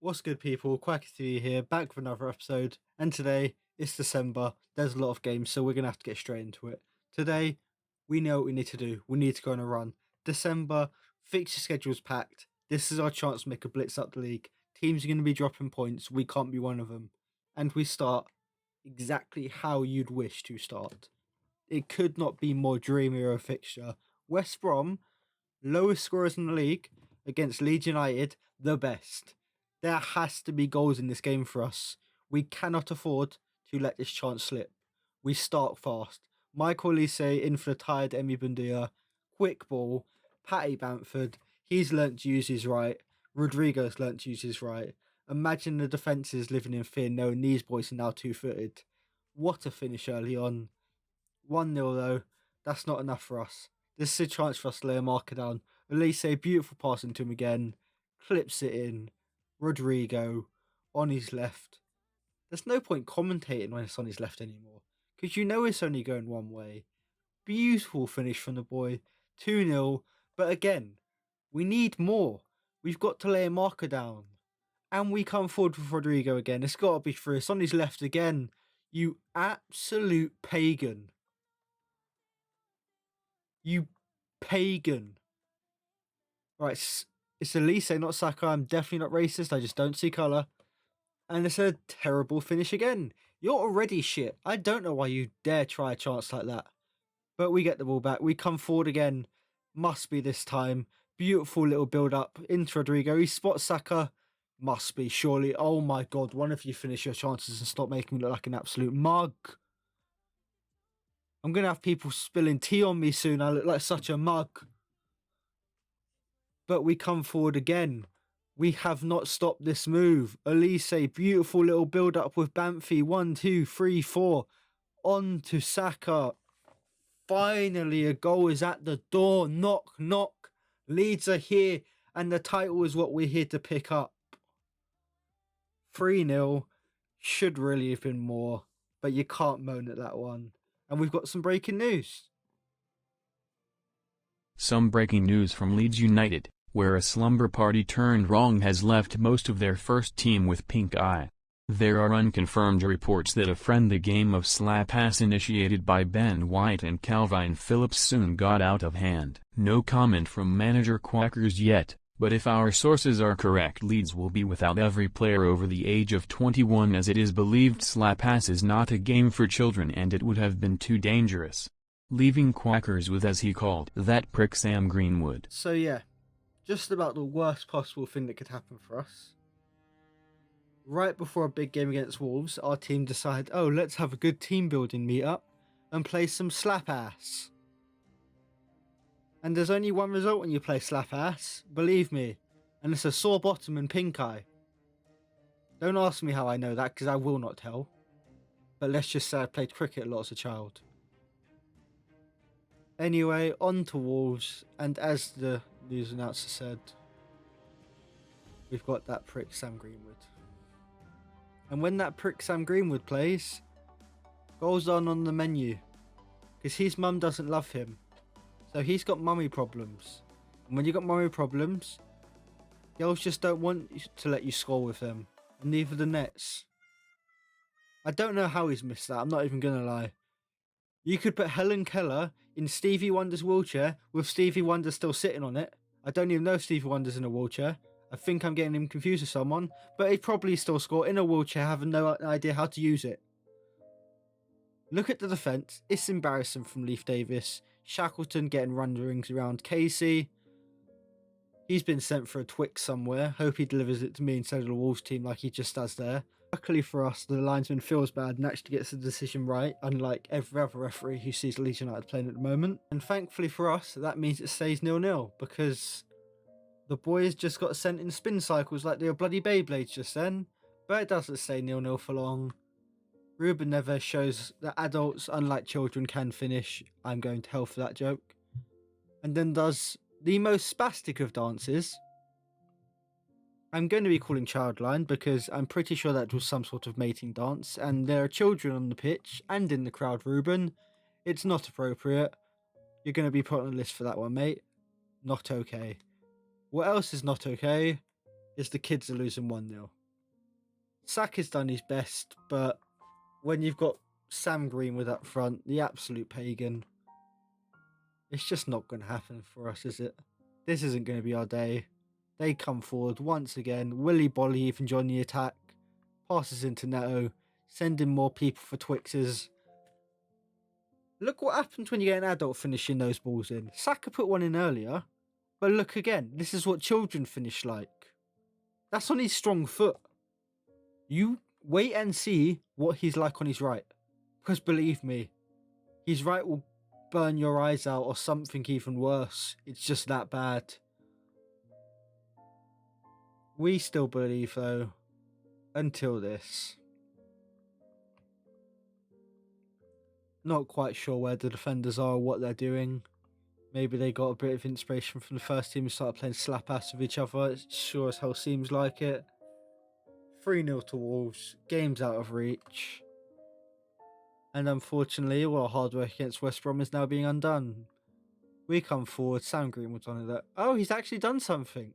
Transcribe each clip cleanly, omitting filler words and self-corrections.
What's good, people? Quackers here, back with another episode. And today, it's December. There's a lot of games, so we're going to have to get straight into it. Today, we know what we need to do. We need to go on a run. December, fixture schedule's packed. This is our chance to make a blitz up the league. Teams are going to be dropping points. We can't be one of them. And we start exactly how you'd wish to start. It could not be more dreamy of a fixture. West Brom, lowest scorers in the league, against Leeds United, the best. There has to be goals in this game for us. We cannot afford to let this chance slip. We start fast. Michael Olise in for the tired Emi Buendia. Quick ball. Patty Bamford. He's learnt to use his right. Rodrigo's learnt to use his right. Imagine the defences living in fear knowing these boys are now two-footed. What a finish early on. 1-0 though. That's not enough for us. This is a chance for us to lay a marker down. Olise, beautiful pass into him again. Clips it in. Rodrigo on his left. There's no point commentating when it's on his left anymore, because you know it's only going one way. Beautiful finish from the boy. 2-0. But again, we need more. We've got to lay a marker down. And we come forward with Rodrigo again. It's got to be free. It's on his left again. You absolute pagan. You pagan. Right, it's Elise, not Saka. I'm definitely not racist. I just don't see colour. And it's a terrible finish again. You're already shit. I don't know why you dare try a chance like that. But we get the ball back. We come forward again. Must be this time. Beautiful little build-up into Rodrigo. He spots Saka. Must be, surely. Oh my God. One of you finish your chances and stop making me look like an absolute mug. I'm going to have people spilling tea on me soon. I look like such a mug. But we come forward again. We have not stopped this move. Olise, beautiful little build-up with Bamfy. 1, 2, 3, 4. On to Saka. Finally, a goal is at the door. Knock, knock. Leeds are here, and the title is what we're here to pick up. 3-0. Should really have been more, but you can't moan at that one. And we've got some breaking news. Some breaking news from Leeds United, where a slumber party turned wrong has left most of their first team with pink eye. There are unconfirmed reports that a friendly game of slap-ass initiated by Ben White and Calvin Phillips soon got out of hand. No comment from manager Quackers yet, but if our sources are correct, Leeds will be without every player over the age of 21, as it is believed slap-ass is not a game for children and it would have been too dangerous, leaving Quackers with, as he called, that prick Sam Greenwood. So yeah, just about the worst possible thing that could happen for us. Right before a big game against Wolves, our team decided, oh, let's have a good team building meet-up and play some slap-ass. And there's only one result when you play slap-ass, believe me, and it's a sore bottom and pink eye. Don't ask me how I know that, because I will not tell. But let's just say I played cricket a lot as a child. Anyway, on to Wolves, and as the news announcer said, we've got that prick Sam Greenwood. And when that prick Sam Greenwood plays, goals aren't on the menu, because his mum doesn't love him. So he's got mummy problems. And when you got mummy problems, girls just don't want to let you score with them. And neither the Nets. I don't know how he's missed that, I'm not even going to lie. You could put Helen Keller in Stevie Wonder's wheelchair with Stevie Wonder still sitting on it. I don't even know if Stevie Wonder's in a wheelchair. I think I'm getting him confused with someone. But he'd probably still score in a wheelchair, having no idea how to use it. Look at the defence. It's embarrassing from Leif Davis. Shackleton getting run-rings around Casey. He's been sent for a Twix somewhere. Hope he delivers it to me instead of the Wolves team like he just does there. Luckily for us, the linesman feels bad and actually gets the decision right, unlike every other referee who sees Leeds United playing at the moment. And thankfully for us, that means it stays 0-0, because the boys just got sent in spin cycles like they were bloody Beyblades just then. But it doesn't stay 0-0 for long. Ruben Neves shows that adults, unlike children, can finish. I'm going to hell for that joke. And then does the most spastic of dances. I'm going to be calling Childline because I'm pretty sure that was some sort of mating dance. And there are children on the pitch and in the crowd, Ruben. It's not appropriate. You're going to be put on the list for that one, mate. Not okay. What else is not okay? is the kids are losing 1-0. Saka's done his best, but when you've got Sam Greenwood up front, the absolute pagan, it's just not going to happen for us, is it? This isn't going to be our day. They come forward once again. Willy Bolly even join the attack. Passes into Neto. Sending more people for Twixes. Look what happens when you get an adult finishing those balls in. Saka put one in earlier. But look again. This is what children finish like. That's on his strong foot. You wait and see what he's like on his right. Because believe me, his right will burn your eyes out or something even worse. It's just that bad. We still believe though, until this. Not quite sure where the defenders are or what they're doing. Maybe they got a bit of inspiration from the first team and started playing slap ass with each other. It sure as hell seems like it. 3-0 to Wolves. Game's out of reach. And unfortunately, all our hard work against West Brom is now being undone. We come forward. Sam Greenwood's on it. Oh, he's actually done something.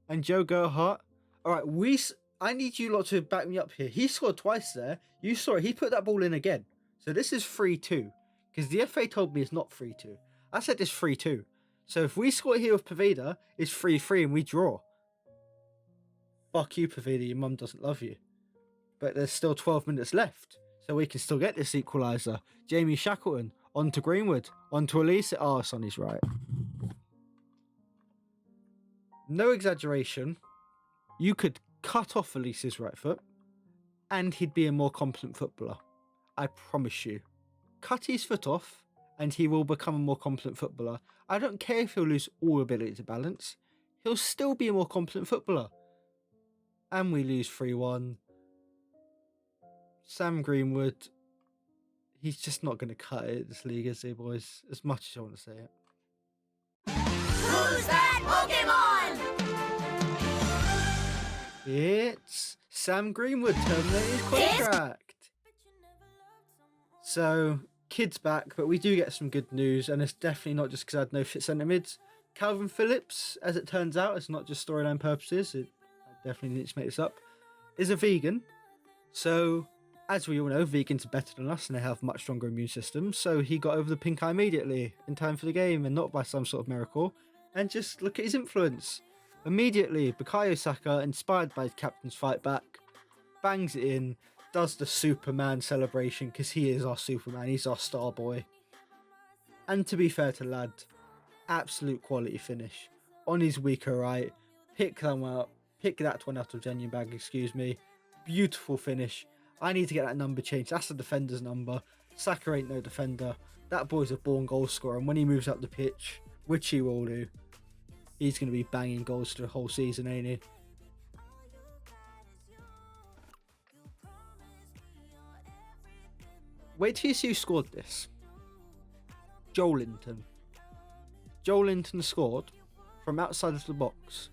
And Joe Gerhardt. Alright, I need you lot to back me up here. He scored twice there. You saw it. He put that ball in again. So this is 3-2. Because the FA told me it's not 3-2. I said it's 3-2. So if we score here with Poveda, it's 3-3 and we draw. Fuck you, Poveda. Your mum doesn't love you. But there's still 12 minutes left. So we can still get this equaliser. Jamie Shackleton. On to Greenwood. On to Elise. Oh, it's on his right. No exaggeration. You could cut off Elise's right foot and he'd be a more competent footballer. I promise you. Cut his foot off and he will become a more competent footballer. I don't care if he'll lose all ability to balance. He'll still be a more competent footballer. And we lose 3-1. Sam Greenwood, he's just not going to cut it this league, is he, boys? As much as I want to say it. Who's that Pokemon? It's Sam Greenwood terminated his contract. So, kid's back, but we do get some good news, and it's definitely not just because I had no fit centre mids. Calvin Phillips, as it turns out, it's not just storyline purposes, I definitely need to make this up, is a vegan. So, as we all know, vegans are better than us and they have much stronger immune systems. So he got over the pink eye immediately in time for the game and not by some sort of miracle. And just look at his influence. Immediately, Bukayo Saka, inspired by his captain's fight back, bangs it in, does the Superman celebration because he is our Superman, he's our star boy. And to be fair to lad, absolute quality finish. On his weaker right, pick that one out of genuine bag, excuse me. Beautiful finish. I need to get that number changed. That's the defender's number. Saka ain't no defender. That boy's a born goal scorer, and when he moves up the pitch, which he will do, he's going to be banging goals for the whole season, ain't he? Wait till you see who scored this. Joelinton. Joelinton scored from outside of the box.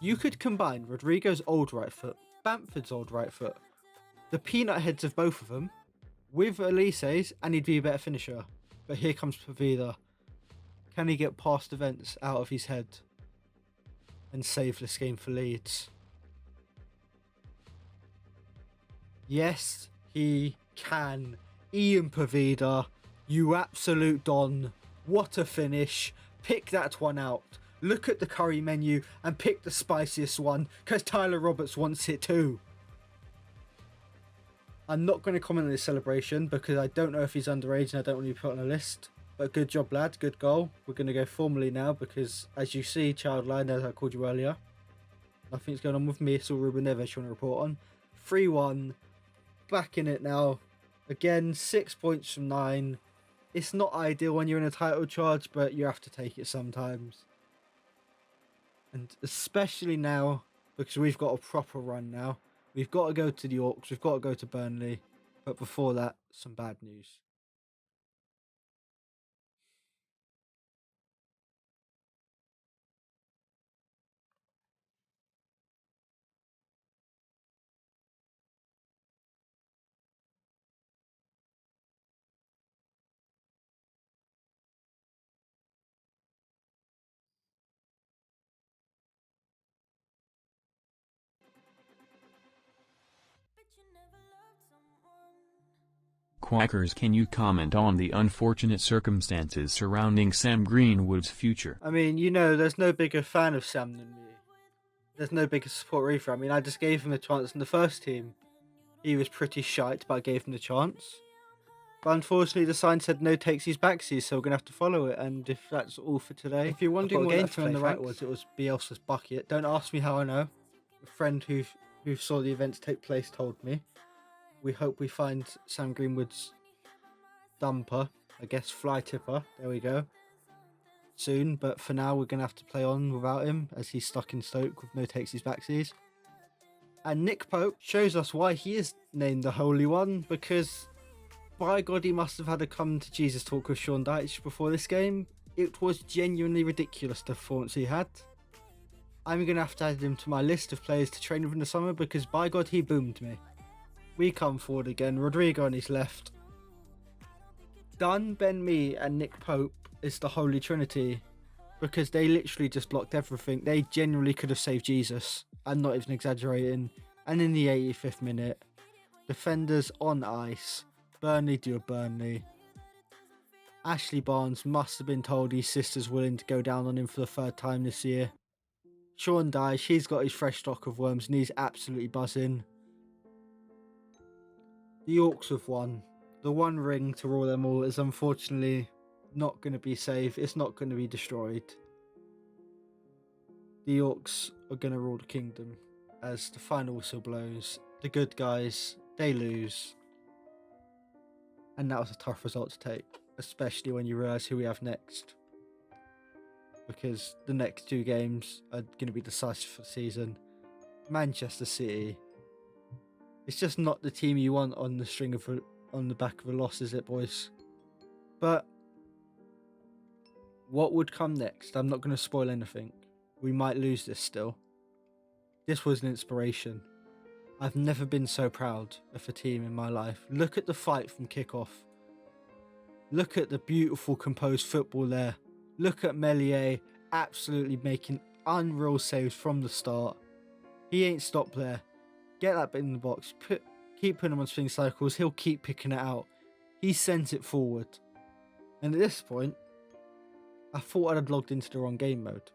You could combine Rodrigo's old right foot, Bamford's old right foot, the peanut heads of both of them, with Elise's, and he'd be a better finisher. But here comes Poveda. Can he get past events out of his head and save this game for Leeds? Yes, he can. Ian Poveda, you absolute don. What a finish. Pick that one out. Look at the curry menu and pick the spiciest one, because Tyler Roberts wants it too. I'm not going to comment on this celebration because I don't know if he's underage and I don't want to be put on a list. But good job, lad. Good goal. We're going to go formally now because, as you see, Childline, as I called you earlier, nothing's going on with me. It's all Ruben Neves you want to report on. 3-1. Back in it now. Again, 6 points from 9. It's not ideal when you're in a title charge, but you have to take it sometimes. And especially now, because we've got a proper run now. We've got to go to the Orcs, we've got to go to Burnley. But before that, some bad news. Quackers, can you comment on the unfortunate circumstances surrounding Sam Greenwood's future? I mean, you know, there's no bigger fan of Sam than me. There's no bigger supporter either. I mean, I just gave him a chance in the first team. He was pretty shite, but I gave him the chance. But unfortunately, the sign said no takesies backsies, so we're going to have to follow it. And if that's all for today, if you're wondering what game on the right was, it was Bielsa's bucket. Don't ask me how I know. A friend who saw the events take place told me. We hope we find Sam Greenwood's dumper, I guess fly tipper. There we go. Soon, but for now we're going to have to play on without him as he's stuck in Stoke with no takesies backsies. And Nick Pope shows us why he is named the Holy One, because by God he must have had a come to Jesus talk with Sean Dyche before this game. It was genuinely ridiculous the performance he had. I'm going to have to add him to my list of players to train with in the summer because by God he boomed me. We come forward again, Rodrigo on his left. Dunn, Ben Mee and Nick Pope is the Holy Trinity because they literally just blocked everything. They genuinely could have saved Jesus. I'm not even exaggerating. And in the 85th minute, defenders on ice. Burnley do a Burnley. Ashley Barnes must have been told his sister's willing to go down on him for the third time this year. Sean Dyche, he's got his fresh stock of worms and he's absolutely buzzing. The Orcs have won. The one ring to rule them all is unfortunately not going to be saved. It's not going to be destroyed. The Orcs are going to rule the kingdom as the final whistle blows. The good guys, they lose. And that was a tough result to take, especially when you realise who we have next. Because the next two games are going to be decisive for the season. Manchester City. It's just not the team you want on the back of a loss, is it, boys? But what would come next? I'm not going to spoil anything. We might lose this still. This was an inspiration. I've never been so proud of a team in my life. Look at the fight from kickoff. Look at the beautiful composed football there. Look at Meslier absolutely making unreal saves from the start. He ain't stopped there. Get that bit in the box. Keep putting him on swing cycles. He'll keep picking it out. He sent it forward. And at this point, I thought I'd have logged into the wrong game mode.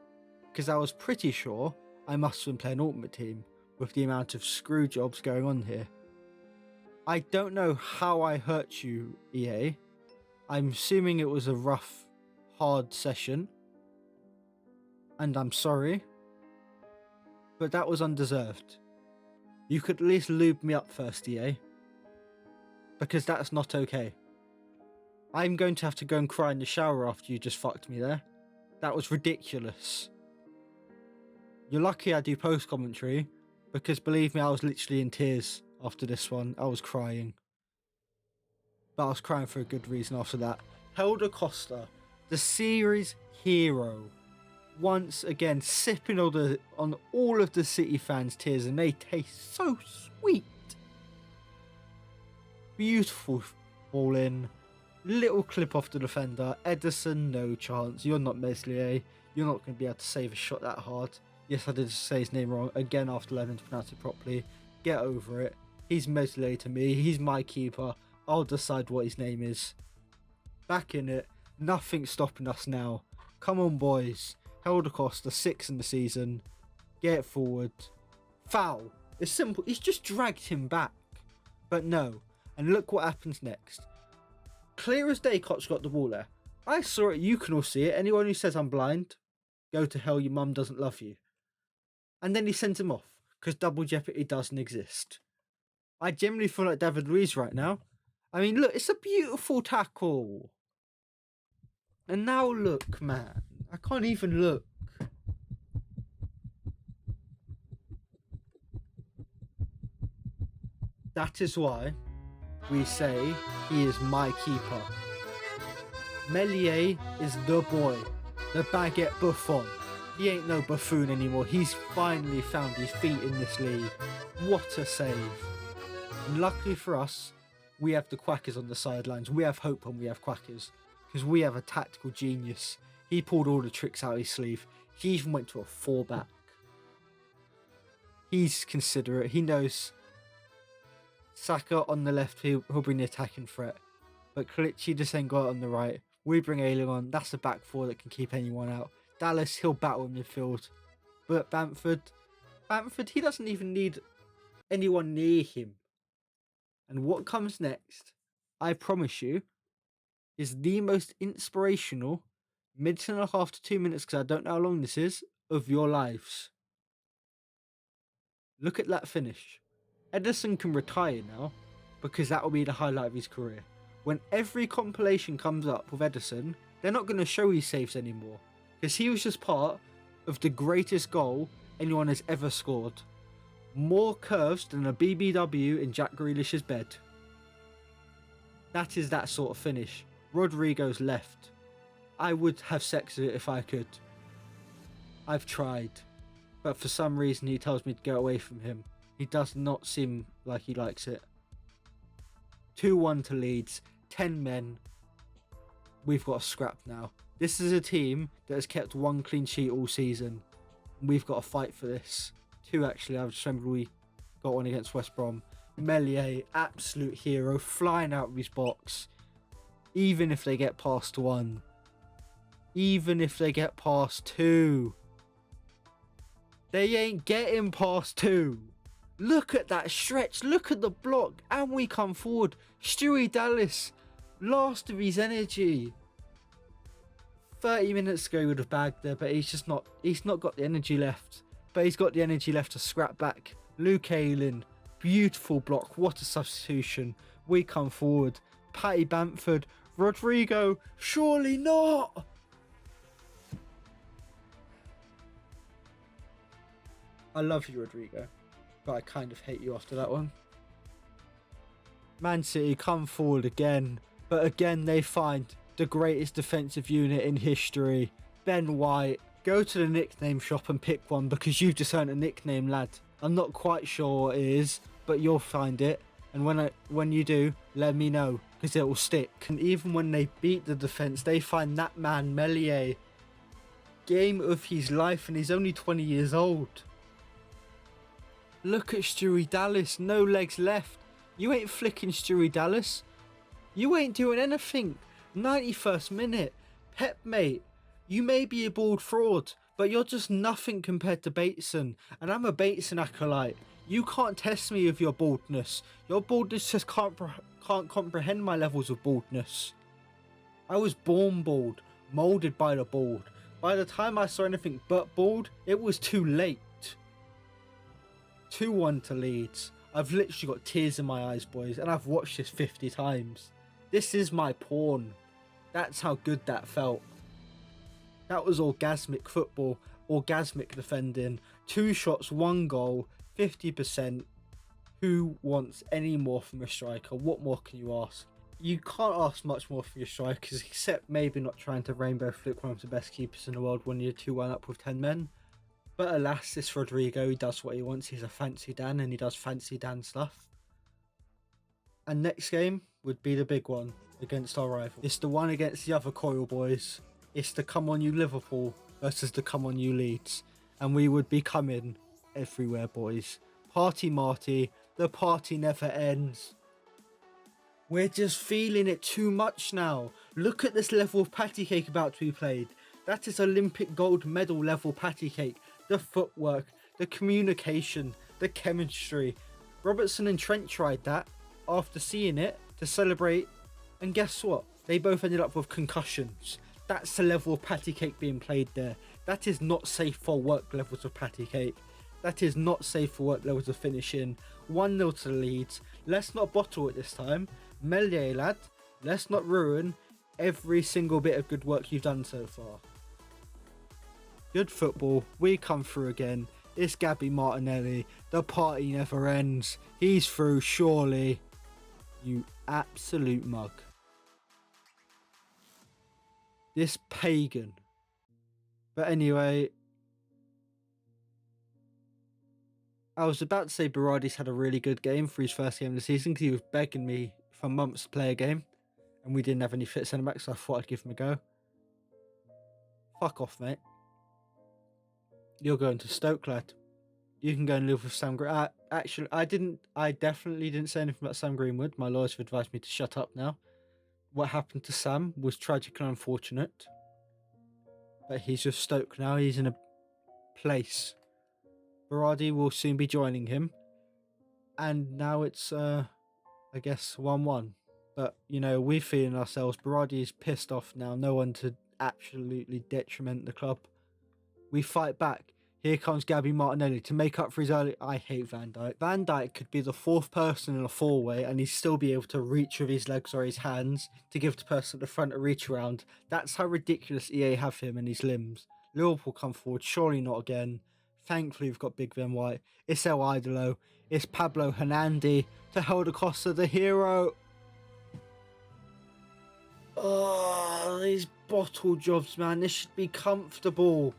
Because I was pretty sure I must have been playing Ultimate Team with the amount of screw jobs going on here. I don't know how I hurt you, EA. I'm assuming it was a rough, hard session. And I'm sorry. But that was undeserved. You could at least lube me up first, EA. Because that's not okay. I'm going to have to go and cry in the shower after you just fucked me there. That was ridiculous. You're lucky I do post-commentary, because believe me, I was literally in tears after this one. I was crying. But I was crying for a good reason after that. Helder Costa, the series hero, once again sipping on all of the City fans' tears, and they taste so sweet. Beautiful ball in. Little clip off the defender. Edison, no chance. You're not Meslier. You're not going to be able to save a shot that hard. Yes, I did say his name wrong again after learning to pronounce it properly. Get over it. He's Meslier to me. He's my keeper. I'll decide what his name is. Back in it. Nothing's stopping us now. Come on, boys. Helder Costa, 6 in the season. Get forward. Foul. It's simple. He's just dragged him back. But no. And look what happens next. Clear as day, Koch got the ball there. I saw it. You can all see it. Anyone who says I'm blind, go to hell. Your mum doesn't love you. And then he sent him off because double jeopardy doesn't exist. I generally feel like David Luiz right now. I mean, look, it's a beautiful tackle. And now look, man. I can't even look. That is why we say he is my keeper. Meslier is the boy. The baguette Buffon. He ain't no buffoon anymore. He's finally found his feet in this league. What a save. And luckily for us, we have the Quackers on the sidelines. We have hope and we have Quackers. Because we have a tactical genius. He pulled all the tricks out of his sleeve. He even went to a 4-back. He's considerate. He knows Saka on the left, he'll bring the attacking threat. But Kalichi just ain't got it on the right. We bring Ayling on. That's a back four that can keep anyone out. Dallas, he'll battle in midfield. But Bamford, he doesn't even need anyone near him. And what comes next, I promise you, is the most inspirational minute and a half to 2 minutes, because I don't know how long this is, of your lives. Look at that finish. Ederson can retire now, because that will be the highlight of his career. When every compilation comes up with Ederson, they're not going to show his saves anymore, because he was just part of the greatest goal anyone has ever scored. More curves than a BBW in Jack Grealish's bed. That is that sort of finish. Rodrigo's left. I would have sex with it if I could. I've tried. But for some reason he tells me to go away from him. He does not seem like he likes it. 2-1 to Leeds. 10 men. We've got a scrap now. This is a team that has kept 1 clean sheet all season. We've got to fight for this. 2 actually. I just remember we got one against West Brom. Meslier, absolute hero, flying out of his box. Even if they get past 1. Even if they get past 2. They ain't getting past 2. Look at that stretch. Look at the block. And we come forward. Stewie Dallas, last of his energy. 30 minutes ago he would have bagged there, but he's not got the energy left. But he's got the energy left to scrap back. Luke Ayling, beautiful block. What a substitution. We come forward. Patty Bamford. Rodrigo, surely not. I love you, Rodrigo, but I kind of hate you after that one. Man City come forward again, but again they find the greatest defensive unit in history. Ben White. Go to the nickname shop and pick one, because you've just earned a nickname, lad. I'm not quite sure what it is, but you'll find it. And when you do, let me know, because it will stick. And even when they beat the defence, they find that man, Meslier. Game of his life, and he's only 20 years old. Look at Stewie Dallas, no legs left. You ain't flicking Stewie Dallas. You ain't doing anything. 91st minute. Pep, mate, you may be a bald fraud, but you're just nothing compared to Bateson. And I'm a Bateson acolyte. You can't test me with your baldness. Your baldness just can't comprehend my levels of baldness. I was born bald, moulded by the bald. By the time I saw anything but bald, it was too late. 2-1 to Leeds. I've literally got tears in my eyes, boys, and I've watched this 50 times. This is my porn. That's how good that felt. That was orgasmic football, orgasmic defending. 2 shots, 1 goal, 50%. Who wants any more from a striker? What more can you ask? You can't ask much more from your strikers, except maybe not trying to rainbow flick one of the best keepers in the world when you're 2-1 up with 10 men. But alas, this Rodrigo, he does what he wants. He's a fancy Dan, and he does fancy Dan stuff. And next game would be the big one against our rival. It's the one against the other Coil boys. It's the come on you Liverpool versus the come on you Leeds. And we would be coming everywhere, boys. Party Marty, the party never ends. We're just feeling it too much now. Look at this level of patty cake about to be played. That is Olympic gold medal level patty cake. The footwork, the communication, the chemistry. Robertson and Trent tried that after seeing it to celebrate, and guess what? They both ended up with concussions. That's the level of patty cake being played there. That is not safe for work levels of patty cake. That is not safe for work levels of finishing. 1-0 to the Leeds. Let's not bottle it this time. Meslier, lad, let's not ruin every single bit of good work you've done so far. Good football. We come through again. It's Gabby Martinelli. The party never ends. He's through, surely. You absolute mug. This pagan. But anyway, I was about to say Berardi's had a really good game for his first game of the season, because he was begging me for months to play a game, and we didn't have any fit centre backs, so I thought I'd give him a go. Fuck off, mate. You're going to Stoke, lad. You can go and live with Sam Green. Actually, I definitely didn't say anything about Sam Greenwood. My lawyers have advised me to shut up now. What happened to Sam was tragic and unfortunate. But he's just Stoke now. He's in a place. Berardi will soon be joining him. And now it's, I guess, 1-1. But, we're feeling ourselves. Berardi is pissed off now. No one to absolutely detriment the club. We fight back. Here comes Gabby Martinelli to make up for his early... I hate Van Dijk. Van Dijk could be the fourth person in a four-way and he'd still be able to reach with his legs or his hands to give the person at the front a reach around. That's how ridiculous EA have him and his limbs. Liverpool come forward. Surely not again. Thankfully, we've got Big Ben White. It's El Idolo. It's Pablo Hernandi to Helder Costa, the hero. Oh, these bottle jobs, man. This should be comfortable.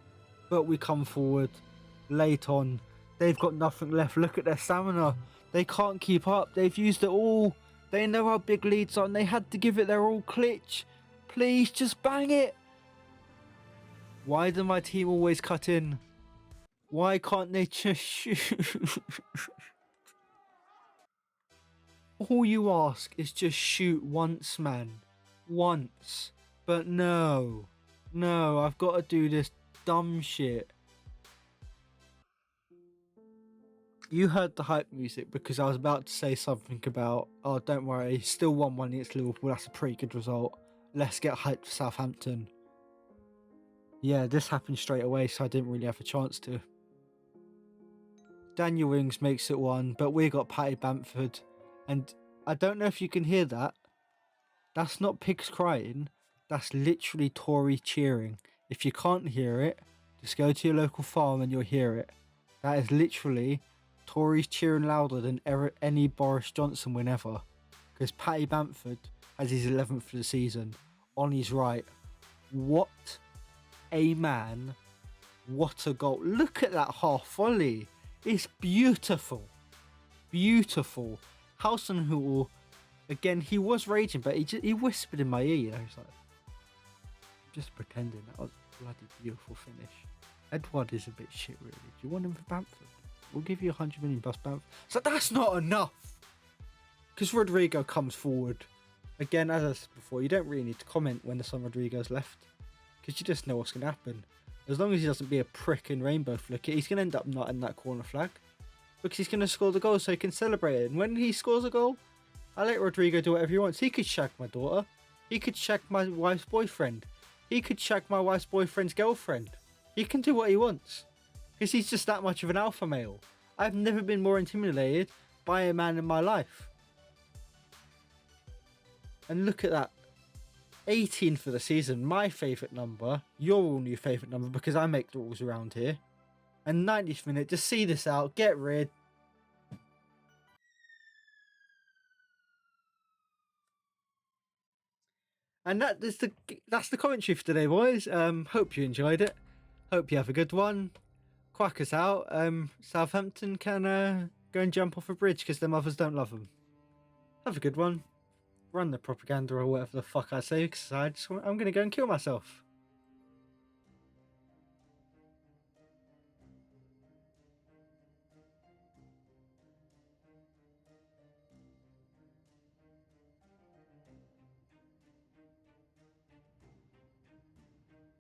But we come forward late on. They've got nothing left. Look at their stamina. They can't keep up. They've used it all. They know how big Leeds are and they had to give it their all. Klitsch, please just bang it. Why do my team always cut in? Why can't they just shoot? All you ask is just shoot once, man. Once. But no. No, I've got to do this dumb shit. You heard the hype music because I was about to say something about, oh, don't worry, still 1-1 against Liverpool. That's a pretty good result. Let's get hyped for Southampton. Yeah, this happened straight away, so I didn't really have a chance to. Daniel Ings makes it 1, but we got Patty Bamford. And I don't know if you can hear that. That's not pigs crying. That's literally Tory cheering. If you can't hear it, just go to your local farm and you'll hear it. That is literally Tories cheering louder than any Boris Johnson win ever. Because Patty Bamford has his 11th for the season on his right. What a man. What a goal. Look at that half volley. It's beautiful. Beautiful. Hasenhüttl, again, he was raging, but he whispered in my ear, he's like, just pretending. That was a bloody beautiful finish. Edward is a bit shit, really. Do you want him for Bamford? We'll give you 100 million plus Bamford. So that's not enough. Because Rodrigo comes forward. Again, as I said before, you don't really need to comment when the son Rodrigo's left. Because you just know what's going to happen. As long as he doesn't be a prick and rainbow flicker, he's going to end up not in that corner flag. Because he's going to score the goal so he can celebrate it. And when he scores a goal, I let Rodrigo do whatever he wants. He could shag my daughter. He could shag my wife's boyfriend. He could shag my wife's boyfriend's girlfriend. He can do what he wants. Because he's just that much of an alpha male. I've never been more intimidated by a man in my life. And look at that. 18 for the season. My favourite number. Your all new favourite number because I make the rules around here. And 90th minute. Just see this out. Get rid. And that's the commentary for today, boys. Hope you enjoyed it. Hope you have a good one. Quackers out. Southampton can go and jump off a bridge because their mothers don't love them. Have a good one. Run the propaganda or whatever the fuck I say because I'm going to go and kill myself.